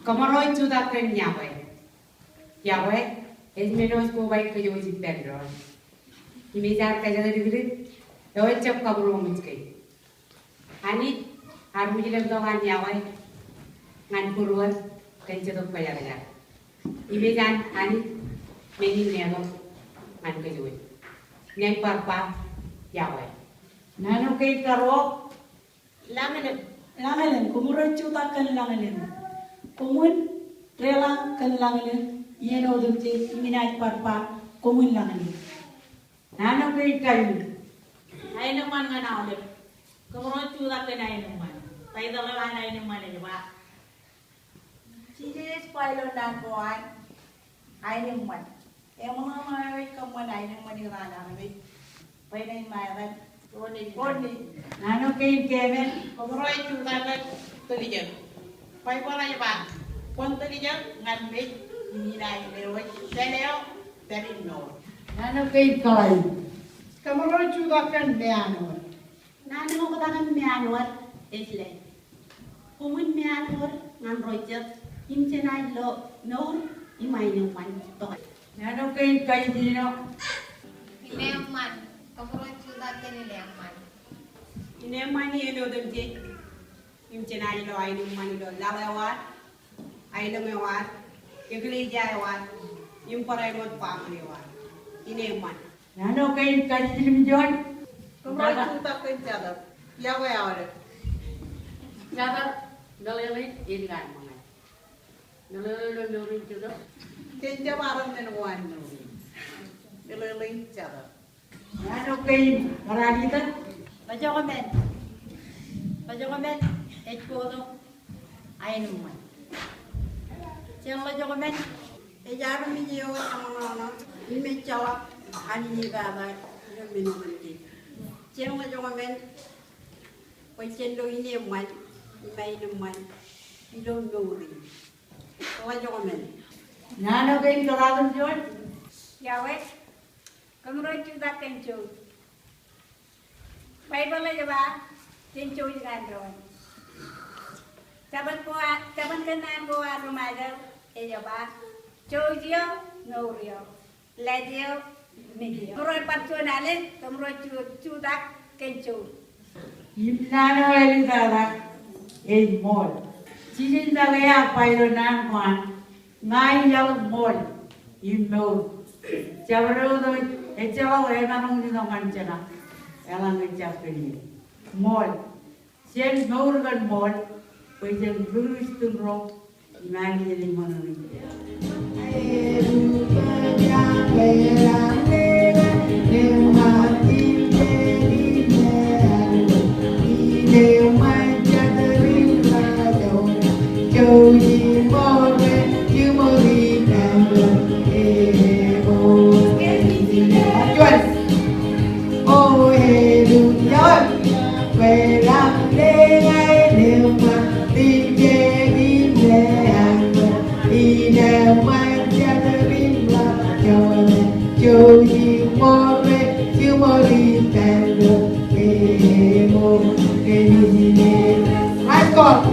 Kamaroi chuda ken Yahweh. Yahweh es menos ko baik ke joji pedro. Ini jar kaja dari diri. Yahweh cap kaburu mungkin. Ani har mujilem dohan Yahweh ngan puruan ken cetok kaja kaja. Ini jan ani meni nego ngan ke joji. Neng parpa Yahweh. Nano kay karo langalan kumuro chuta kan langalan kumun relang kan langalan yeno dukti minat parpa kumun langalan nano kay kayo Ay naman nga na ulit. Kumuro chuta kan ay naman. Tayo daw lang ay naman ay ba? Sisi spoiler na kuan ay naman. Eh mga mga kaman ay naman yung rana kami. Pwede yung mayroon. Pwede. nano kay Kevin Kumuro chuta kan tulijan. Pay wala ya ba? Kung tulijan ngan big hinay lewe. Seleo dari no. nano kay Kay Kamaro chuda kan meano. Nani mo katakan meanwar isle. Kumun meanwar ngan rojat imcenai lo nor imay ng man to. nano kay Dino Ileman, kamuro chuda kan ileman. Ini mani eno dukti. Imcenai lo ay nung lo lawawat. Ay lumewat. Iglesia wat. Yung paremot family wat. Ini man. nano kay Jim John Kumuro chuta kan jada. Yawe awal. Jada dalele ingan mangai. Dalele lo chuda. 진짜 말하는 거 아니야. 일을 있잖아. Ano kayo karalitan? Pajokomen. Pajokomen. Ekpono. Ayun man. Siyang pajokomen. Ejaru minyo ang imechala ani ni baba yo minuti. Siyang majongamen pag sendo ini man may naman ilong duri. Majongamen. Ano kayo karalitan John? Yahweh, kamuroy chuda kencho. Bible aja ba? Kencho juga doon. Saban kanan ko rumagal aja ba? Chojo norio. Ledio medio. Kamuroy patsunalit, kamuroy chuda kencho. Imnano elidara el mall. Chisin dagaya pairo nan kwan. Ngai yal mall. Imno. Chabro do echawa emanong ni manchana. Elang chapeli. Mall. Sien nourgan mall. Pweden lulustung ro. Imani ni manong. Hãy còn